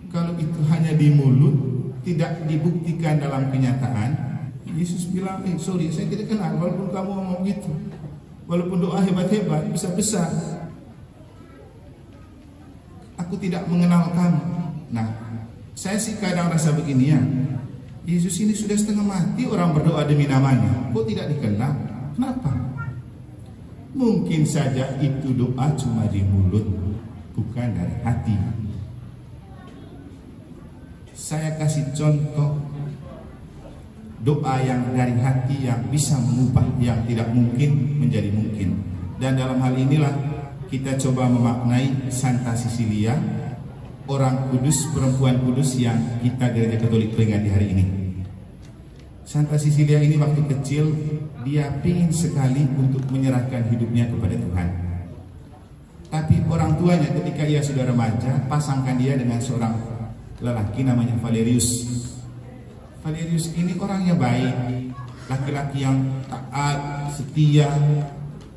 kalau itu hanya di mulut, tidak dibuktikan dalam kenyataan, Yesus bilang, sorry, saya tidak kenal. Walaupun kamu ngomong gitu, walaupun doa hebat-hebat, besar-besar, aku tidak mengenal kamu. Nah, saya sih kadang rasa begini ya, Yesus ini sudah setengah mati, orang berdoa demi namanya, kok tidak dikenal? Kenapa? Mungkin saja itu doa cuma di mulut, bukan dari hati. Saya kasih contoh doa yang dari hati yang bisa mengubah yang tidak mungkin menjadi mungkin. Dan dalam hal inilah kita coba memaknai Santa Cecilia, orang kudus, perempuan kudus yang kita Gereja Katolik peringati hari ini. Santa Cecilia ini waktu kecil dia ingin sekali untuk menyerahkan hidupnya kepada Tuhan. Tapi orang tuanya ketika ia sudah remaja pasangkan dia dengan seorang lelaki namanya Valerius. Valerius ini orangnya baik, laki-laki yang taat, setia,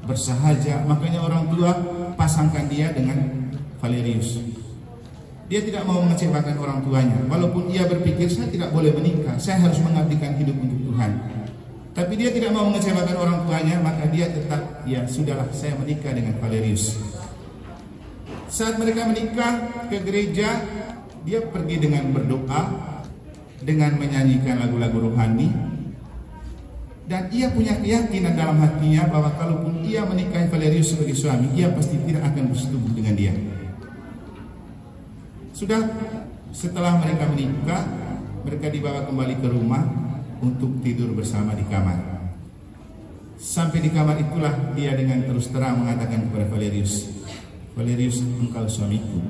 bersahaja. Makanya orang tua pasangkan dia dengan Valerius. Dia tidak mau mengecewakan orang tuanya. Walaupun ia berpikir saya tidak boleh menikah, saya harus mengabdikan hidup untuk Tuhan. Tapi dia tidak mau mengecewakan orang tuanya, maka dia tetap, ya sudahlah, saya menikah dengan Valerius. Saat mereka menikah ke gereja, dia pergi dengan berdoa, dengan menyanyikan lagu-lagu rohani, dan ia punya keyakinan dalam hatinya bahwa kalaupun ia menikahi Valerius sebagai suami, ia pasti tidak akan bersetubuh dengan dia. Sudah, setelah mereka menikah, mereka dibawa kembali ke rumah untuk tidur bersama di kamar. Sampai di kamar itulah dia dengan terus terang mengatakan kepada Valerius, Valerius, engkau suamiku,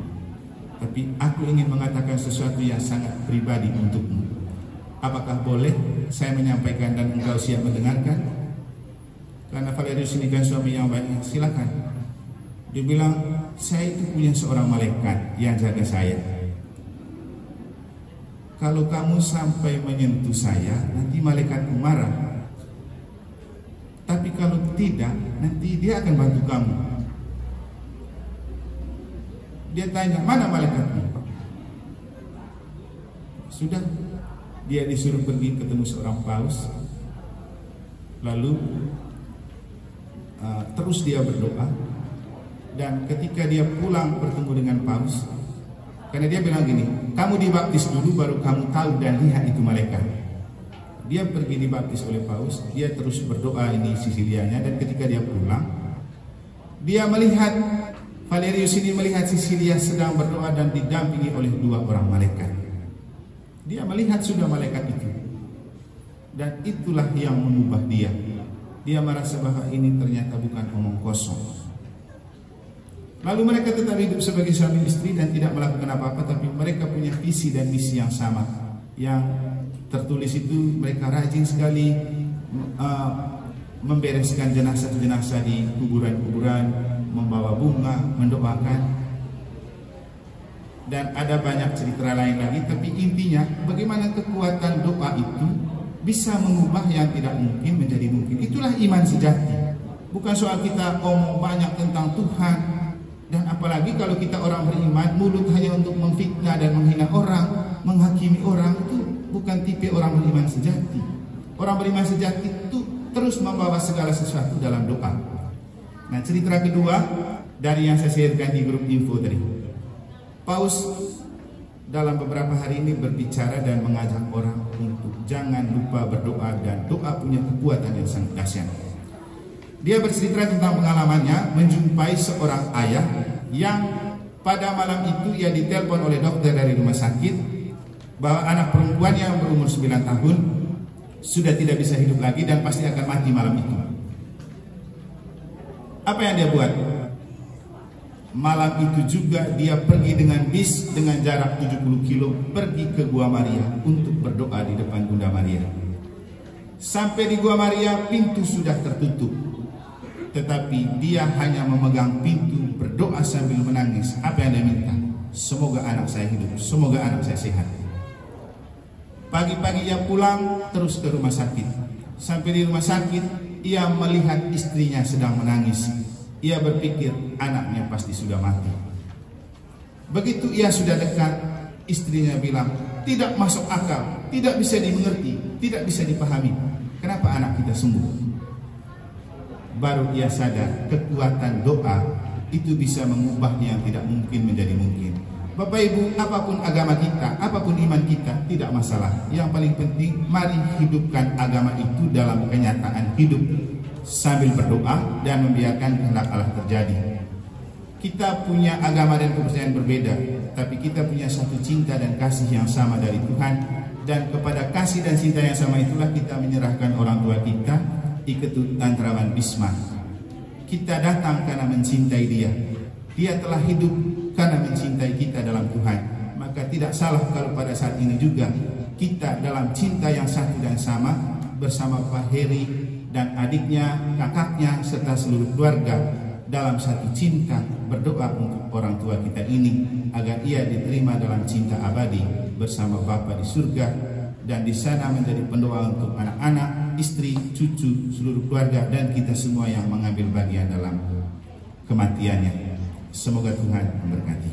tapi aku ingin mengatakan sesuatu yang sangat pribadi untukmu. Apakah boleh saya menyampaikan dan engkau siap mendengarkan? Karena Valerius ini kan suami yang baik, silakan. Dia bilang, saya itu punya seorang malaikat yang jaga saya. Kalau kamu sampai menyentuh saya, nanti malaikatku marah. Tapi kalau tidak, nanti dia akan bantu kamu. Dia tanya, mana malaikatmu? Sudah, dia disuruh pergi ketemu seorang paus. Lalu terus dia berdoa. Dan ketika dia pulang bertemu dengan paus, karena dia bilang gini, kamu dibaptis dulu baru kamu tahu dan lihat itu malaikat. Dia pergi dibaptis oleh paus, dia terus berdoa ini Cecilianya, dan ketika dia pulang, dia melihat Valerius ini melihat Cecilia sedang berdoa dan didampingi oleh dua orang malaikat. Dia melihat sudah malaikat itu, dan itulah yang mengubah dia. Dia merasa bahwa ini ternyata bukan omong kosong. Lalu mereka tetap hidup sebagai suami istri dan tidak melakukan apa-apa, tapi mereka punya visi dan misi yang sama. Yang tertulis itu mereka rajin sekali membereskan jenazah-jenazah di kuburan-kuburan, membawa bunga, mendoakan. Dan ada banyak cerita lain lagi, tapi intinya bagaimana kekuatan doa itu bisa mengubah yang tidak mungkin menjadi mungkin. Itulah iman sejati. Bukan soal kita omong banyak tentang Tuhan. Dan apalagi kalau kita orang beriman, mulut hanya untuk memfitnah dan menghina orang, menghakimi orang, itu bukan tipe orang beriman sejati. Orang beriman sejati itu terus membawa segala sesuatu dalam doa. Nah, cerita kedua dari yang saya sharekan di grup info tadi. Paus dalam beberapa hari ini berbicara dan mengajak orang untuk jangan lupa berdoa, dan doa punya kekuatan yang sangat dahsyat. Dia bercerita tentang pengalamannya menjumpai seorang ayah yang pada malam itu ia ditelepon oleh dokter dari rumah sakit bahwa anak perempuan yang berumur 9 tahun sudah tidak bisa hidup lagi dan pasti akan mati malam itu. Apa yang dia buat? Malam itu juga dia pergi dengan bis dengan jarak 70 kilo pergi ke Gua Maria untuk berdoa di depan Bunda Maria. Sampai di Gua Maria pintu sudah tertutup, tetapi dia hanya memegang pintu berdoa sambil menangis. Apa yang dia minta? Semoga anak saya hidup, semoga anak saya sehat. Pagi-pagi ia pulang terus ke rumah sakit. Sampai di rumah sakit ia melihat istrinya sedang menangis. Ia berpikir anaknya pasti sudah mati. Begitu ia sudah dekat, istrinya bilang tidak masuk akal, tidak bisa dimengerti, tidak bisa dipahami. Kenapa anak kita sembuh? Baru ia sadar kekuatan doa itu bisa mengubah yang tidak mungkin menjadi mungkin. Bapak Ibu, apapun agama kita, apapun iman kita, tidak masalah. Yang paling penting, mari hidupkan agama itu dalam kenyataan hidup sambil berdoa dan membiarkan kehendak Allah terjadi. Kita punya agama dan kepercayaan berbeda, tapi kita punya satu cinta dan kasih yang sama dari Tuhan. Dan kepada kasih dan cinta yang sama itulah kita menyerahkan orang tua kita, Iketut Tantrawan Bisma. Kita datang karena mencintai dia. Dia telah hidup karena mencintai kita dalam Tuhan. Maka tidak salah kalau pada saat ini juga kita dalam cinta yang satu dan sama bersama Pak Heri dan adiknya, kakaknya, serta seluruh keluarga dalam satu cinta berdoa untuk orang tua kita ini agar ia diterima dalam cinta abadi bersama Bapa di surga, dan di sana menjadi pendoa untuk anak-anak, istri, cucu, seluruh keluarga, dan kita semua yang mengambil bagian dalam kematiannya. Semoga Tuhan memberkati.